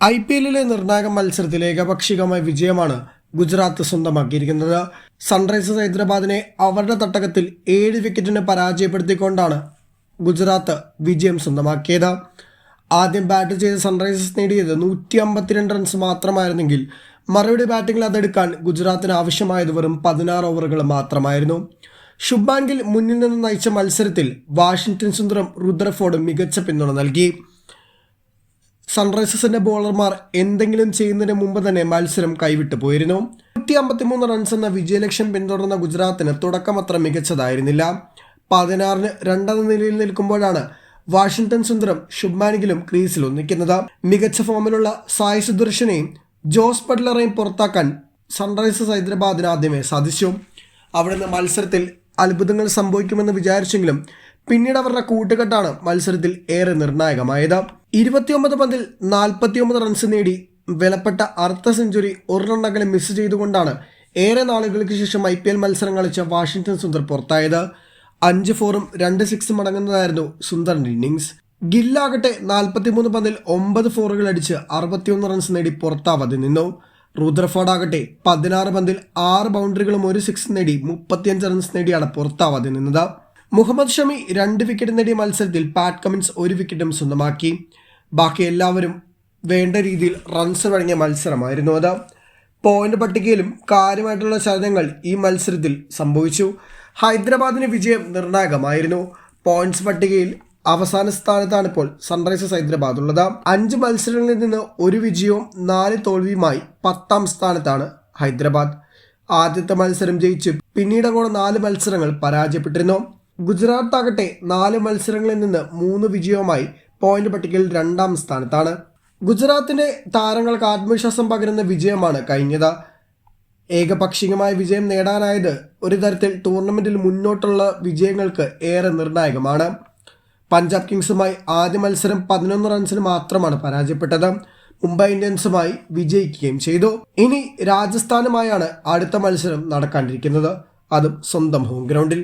IPL-ലെ നിർണായക മത്സരത്തിൽ ഏകപക്ഷീയമായ വിജയമാണ് ഗുജറാത്ത് സ്വന്തമാക്കിയിരിക്കുന്നത്. സൺറൈസേഴ്സ് ഹൈദരാബാദിനെ അവരുടെ തട്ടകത്തിൽ 7 വിക്കറ്റിന് പരാജയപ്പെടുത്തിക്കൊണ്ടാണ് ഗുജറാത്ത് വിജയം സ്വന്തമാക്കിയത്. ആദ്യം ബാറ്റ് ചെയ്ത സൺറൈസേഴ്സ് നേടിയത് 152 റൺസ് മാത്രമായിരുന്നെങ്കിൽ മറുപടി ബാറ്റിംഗിൽ അതെടുക്കാൻ ഗുജറാത്തിന് ആവശ്യമായത് വെറും 16 ഓവറുകൾ മാത്രമായിരുന്നു. ശുഭ്മാൻ ഗിൽ മുന്നിൽ നിന്ന് നയിച്ച മത്സരത്തിൽ വാഷിംഗ്ടൺ സുന്ദറും റുദർഫോർഡും മികച്ച പിന്തുണ നൽകി. സൺറൈസേഴ്സിന്റെ ബോളർമാർ എന്തെങ്കിലും ചെയ്യുന്നതിന് മുമ്പ് തന്നെ മത്സരം കൈവിട്ടു പോയിരുന്നു. 153 റൺസ് എന്ന വിജയലക്ഷ്യം പിന്തുടർന്ന ഗുജറാത്തിന് തുടക്കം അത്ര മികച്ചതായിരുന്നില്ല. 16-ന് 2 എന്ന നിലയിൽ നിൽക്കുമ്പോഴാണ് വാഷിംഗ്ടൺ സുന്ദറും ശുഭ്മാൻ ഗില്ലും ക്രീസിൽ ഒന്നിക്കുന്നത്. മികച്ച ഫോമിലുള്ള സായ് സുദർശനെയും ജോസ് ബട്ട്ലറെയും പുറത്താക്കാൻ സൺറൈസേഴ്സ് ഹൈദരാബാദിന് ആദ്യമേ സാധിച്ചു. അവിടുന്ന് മത്സരത്തിൽ അത്ഭുതങ്ങൾ സംഭവിക്കുമെന്ന് വിചാരിച്ചെങ്കിലും പിന്നീട് അവരുടെ കൂട്ടുകെട്ടാണ് മത്സരത്തിൽ ഏറെ നിർണായകമായത്. 29 പന്തിൽ 49 റൺസ് നേടി വിലപ്പെട്ട അർദ്ധ സെഞ്ചുറി ഒരു റണ്ണകലെ മിസ് ചെയ്തുകൊണ്ടാണ് ഏറെ നാളുകൾക്ക് ശേഷം IPL മത്സരം കളിച്ച വാഷിംഗ്ടൺ സുന്ദർ പുറത്തായത്. 5 4ഉം 2 6ഉം അടങ്ങുന്നതായിരുന്നു സുന്ദറിന്റെ ഇന്നിംഗ്സ്. ഗില്ലാകട്ടെ 43 പന്തിൽ 9 4കൾ അടിച്ച് 61 റൺസ് നേടി പുറത്താവാതെ നിന്നു. റുദർഫോർഡ് ആകട്ടെ 16 പന്തിൽ 6 ബൗണ്ടറികളും 1 6 നേടി 35 റൺസ് നേടിയാണ് പുറത്താവാതെ നിന്നത്. മുഹമ്മദ് ഷമി 2 വിക്കറ്റ് നേടിയ മത്സരത്തിൽ പാറ്റ് കമിൻസ് 1 വിക്കറ്റും സ്വന്തമാക്കി. ബാക്കി എല്ലാവരും വേണ്ട രീതിയിൽ റൺസ് വഴങ്ങിയ മത്സരമായിരുന്നു അത്. പോയിന്റ് പട്ടികയിലും കാര്യമായിട്ടുള്ള ചലനങ്ങൾ ഈ മത്സരത്തിൽ സംഭവിച്ചു. ഹൈദരാബാദിന് വിജയം നിർണായകമായിരുന്നു. പോയിന്റ്സ് പട്ടികയിൽ അവസാന സ്ഥാനത്താണ് ഇപ്പോൾ സൺറൈസേഴ്സ് ഹൈദരാബാദ് ഉള്ളത്. 5 മത്സരങ്ങളിൽ നിന്ന് 1 വിജയവും 4 തോൽവിയുമായി 10ാം സ്ഥാനത്താണ് ഹൈദരാബാദ്. ആദ്യത്തെ മത്സരം ജയിച്ച് പിന്നീട് അങ്ങോട്ട് 4 മത്സരങ്ങൾ പരാജയപ്പെട്ടിരുന്നു. ഗുജറാത്ത് ആകട്ടെ 4 മത്സരങ്ങളിൽ നിന്ന് 3 വിജയവുമായി പോയിന്റ് പട്ടികയിൽ 2ാം സ്ഥാനത്താണ്. ഗുജറാത്തിന്റെ താരങ്ങൾക്ക് ആത്മവിശ്വാസം പകരുന്ന വിജയമാണ് കഴിഞ്ഞത്. ഏകപക്ഷീയമായ വിജയം നേടാനായത് ഒരു തരത്തിൽ ടൂർണമെന്റിൽ മുന്നോട്ടുള്ള വിജയങ്ങൾക്ക് ഏറെ നിർണായകമാണ്. പഞ്ചാബ് കിങ്സുമായി ആദ്യ മത്സരം 11 റൺസിന് മാത്രമാണ് പരാജയപ്പെട്ടത്. മുംബൈ ഇന്ത്യൻസുമായി വിജയിക്കുകയും ചെയ്തു. ഇനി രാജസ്ഥാനുമായാണ് അടുത്ത മത്സരം നടക്കാനിരിക്കുന്നത്, അതും സ്വന്തം ഹോം ഗ്രൗണ്ടിൽ.